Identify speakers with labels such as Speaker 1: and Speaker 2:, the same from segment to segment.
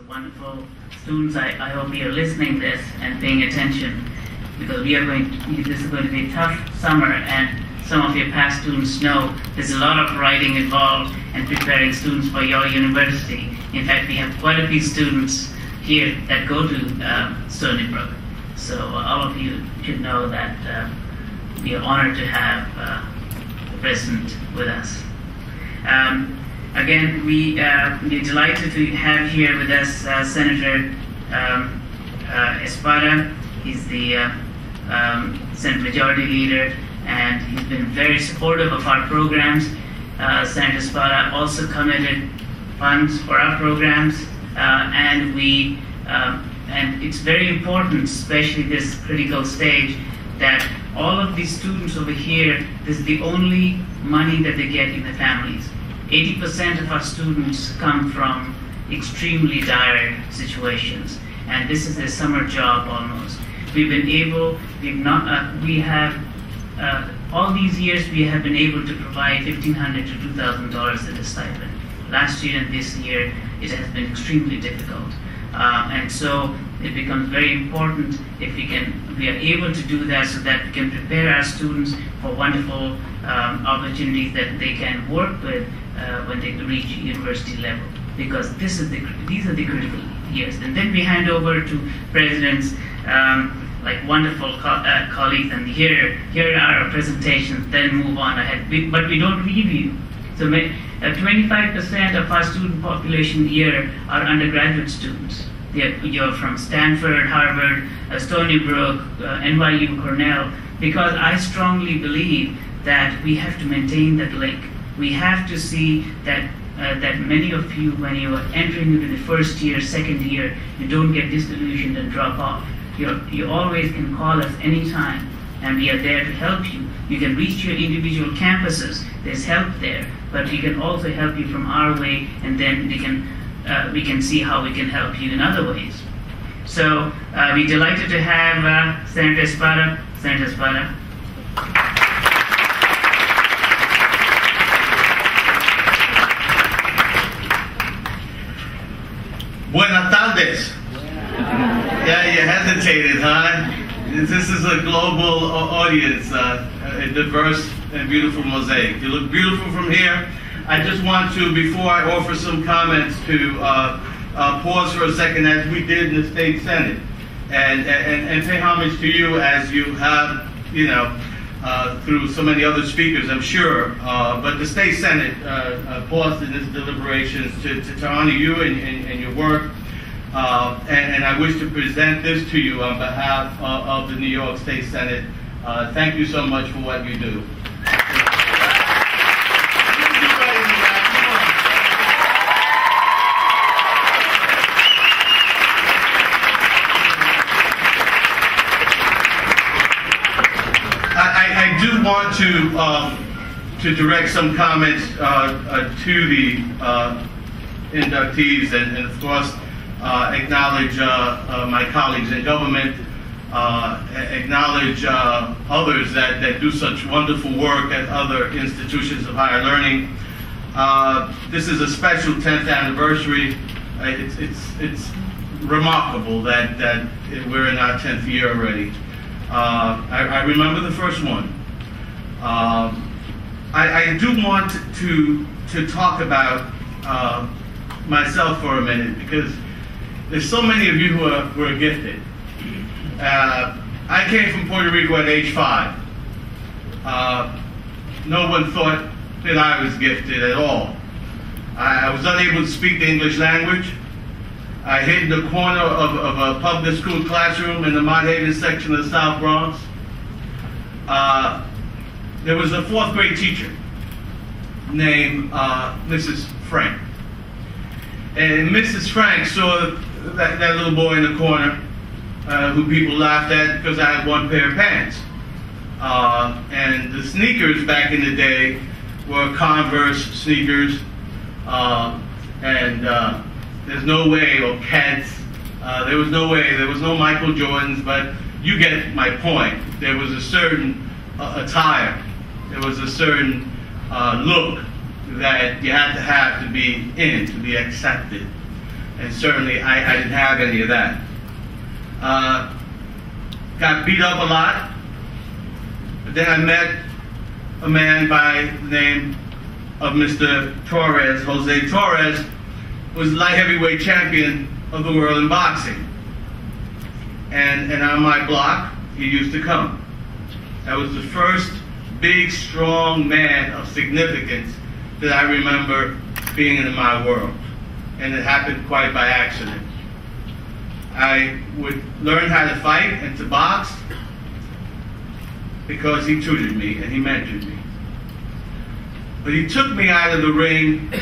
Speaker 1: wonderful students. I hope you're listening this and paying attention, because this is going to be a tough summer, and some of your past students know there's a lot of writing involved and preparing students for your university. In fact, we have quite a few students here that go to Stony Brook. So all of you should know that we are honored to have the president with us. Again, we're delighted to have here with us Senator Espada. He's the Senate Majority Leader, and he's been very supportive of our programs. Senator Espada also committed funds for our programs, and it's very important, especially this critical stage, that all of these students over here, this is the only money that they get in the families. 80% of our students come from extremely dire situations, and this is a summer job almost. We've been able, all these years we have been able to provide $1,500 to $2,000 as a stipend. Last year and this year it has been extremely difficult, and so it becomes very important if we are able to do that, so that we can prepare our students for wonderful opportunities that they can work with when they reach university level, because these are the critical years. And then we hand over to presidents like wonderful colleagues, and here are our presentations, then move on ahead. But we don't review. So 25% of our student population here are undergraduate students. You're from Stanford, Harvard, Stony Brook, NYU, Cornell, because I strongly believe that we have to maintain that link. We have to see that that many of you, when you are entering into the first year, second year, you don't get disillusioned and drop off. You always can call us anytime, and we are there to help you. You can reach your individual campuses. There's help there, but we can also help you from our way, and then we can see how we can help you in other ways. So we're delighted to have Senator Espada. Senator Espada.
Speaker 2: Buenas tardes. Yeah, you hesitated, huh? This is a global audience, a diverse and beautiful mosaic. You look beautiful from here. I just want to, before I offer some comments, to pause for a second, as we did in the State Senate, and pay homage to you, as you have, through so many other speakers, I'm sure. But the State Senate paused in its deliberations to honor you and your work. And I wish to present this to you on behalf of the New York State Senate. Thank you so much for what you do. I do want to direct some comments to the inductees, and of course acknowledge my colleagues in government, acknowledge others that do such wonderful work at other institutions of higher learning. This is a special 10th anniversary. It's remarkable that we're in our 10th year already. I remember the first one. I do want to talk about myself for a minute, because there's so many of you who are gifted. I came from Puerto Rico at age 5. No one thought that I was gifted at all. I was unable to speak the English language. I hid in the corner of a public school classroom in the Mott Haven section of the South Bronx. There was a 4th grade teacher named Mrs. Frank. And Mrs. Frank saw that little boy in the corner who people laughed at because I had one pair of pants. And the sneakers back in the day were Converse sneakers. There's no way, or Keds. There was no way, there was no Michael Jordans, but you get my point. There was a certain attire, there was a certain look that you had to have to be in, to be accepted. And certainly I didn't have any of that. Got beat up a lot. But then I met a man by the name of Mr. Torres, Jose Torres, was light heavyweight champion of the world in boxing. And on my block, he used to come. That was the first big, strong man of significance that I remember being in my world. And it happened quite by accident. I would learn how to fight and to box because he tutored me and he mentored me. But he took me out of the ring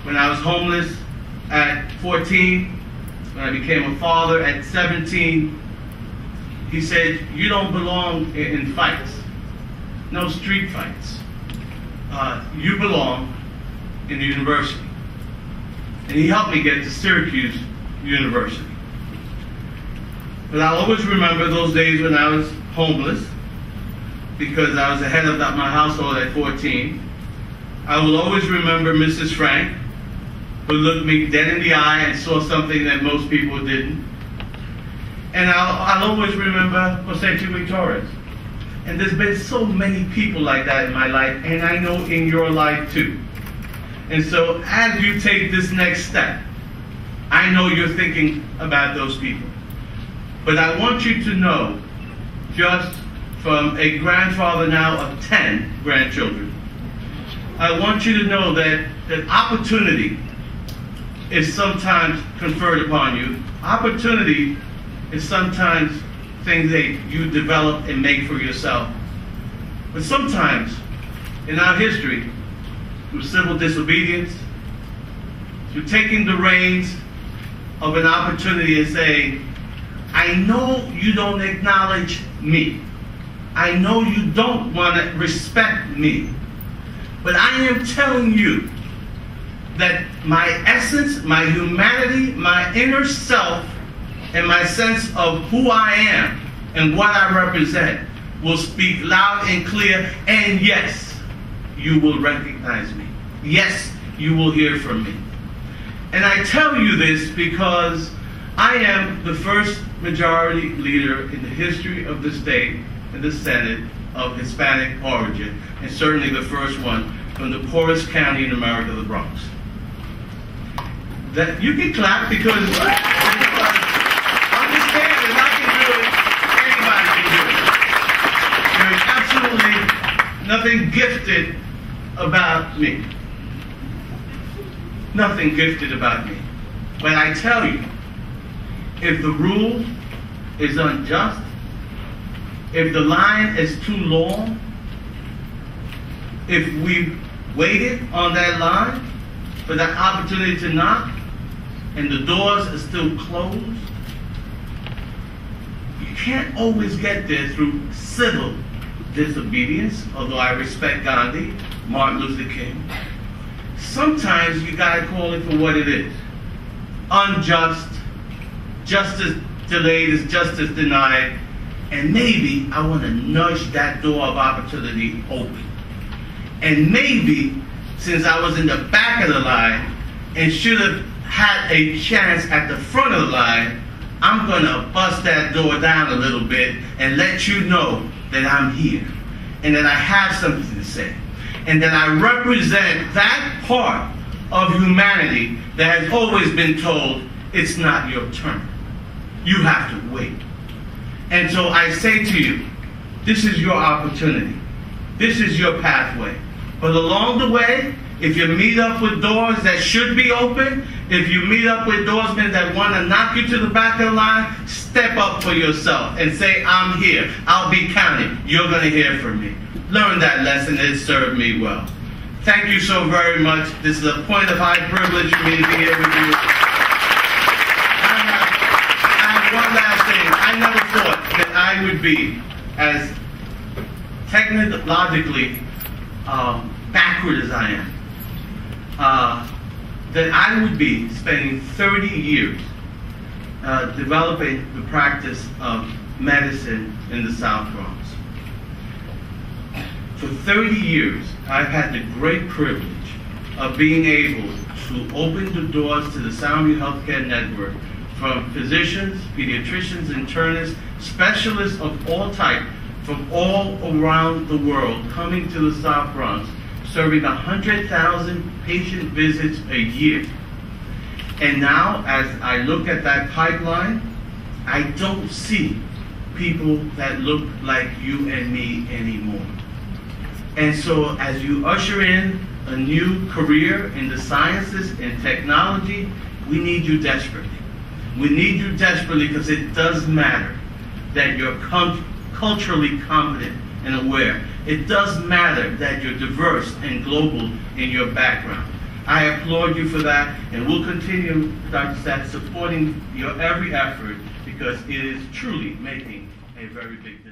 Speaker 2: when I was homeless at 14, when I became a father at 17. He said, you don't belong in fights, no street fights. You belong in the university. And he helped me get to Syracuse University. But I'll always remember those days when I was homeless, because I was the head of my household at 14. I will always remember Mrs. Frank, who looked me dead in the eye and saw something that most people didn't. And I'll always remember Jose Torres. And there's been so many people like that in my life, and I know in your life too. And so as you take this next step, I know you're thinking about those people. But I want you to know, just from a grandfather now of 10 grandchildren, I want you to know that opportunity is sometimes conferred upon you. Opportunity is sometimes things that you develop and make for yourself. But sometimes, in our history, through civil disobedience, through taking the reins of an opportunity and saying, I know you don't acknowledge me. I know you don't want to respect me. But I am telling you that my essence, my humanity, my inner self, and my sense of who I am and what I represent will speak loud and clear, and yes, you will recognize me. Yes, you will hear from me. And I tell you this because I am the first majority leader in the history of the state and the Senate of Hispanic origin, and certainly the first one from the poorest county in America, the Bronx. That you can clap because understand that if I can do it, anybody can do it. There's absolutely nothing gifted about me. Nothing gifted about me. But I tell you, if the rule is unjust, if the line is too long, if we waited on that line for that opportunity to knock, and the doors are still closed, you can't always get there through civil disobedience, although I respect Gandhi, Martin Luther King. Sometimes you gotta call it for what it is. Unjust, justice delayed is justice denied, and maybe I want to nudge that door of opportunity open. And maybe, since I was in the back of the line and should have had a chance at the front of the line, I'm gonna bust that door down a little bit and let you know that I'm here and that I have something to say and that I represent that part of humanity that has always been told it's not your turn. You have to wait. And so I say to you, this is your opportunity. This is your pathway. But along the way, if you meet up with doors that should be open, if you meet up with doorsmen that want to knock you to the back of the line, step up for yourself and say, I'm here. I'll be counted. You're going to hear from me. Learn that lesson. It served me well. Thank you so very much. This is a point of high privilege for me to be here with you. I have one last thing. I never thought that I would be as technologically backward as I am. That I would be spending 30 years developing the practice of medicine in the South Bronx. For 30 years, I've had the great privilege of being able who opened the doors to the Soundview Healthcare Network, from physicians, pediatricians, internists, specialists of all types from all around the world coming to the South Bronx, serving 100,000 patient visits a year. And now, as I look at that pipeline, I don't see people that look like you and me anymore. And so as you usher in a new career in the sciences and technology, we need you desperately. We need you desperately because it does matter that you're culturally competent and aware. It does matter that you're diverse and global in your background. I applaud you for that, and we'll continue, Dr. Stats, supporting your every effort because it is truly making a very big difference.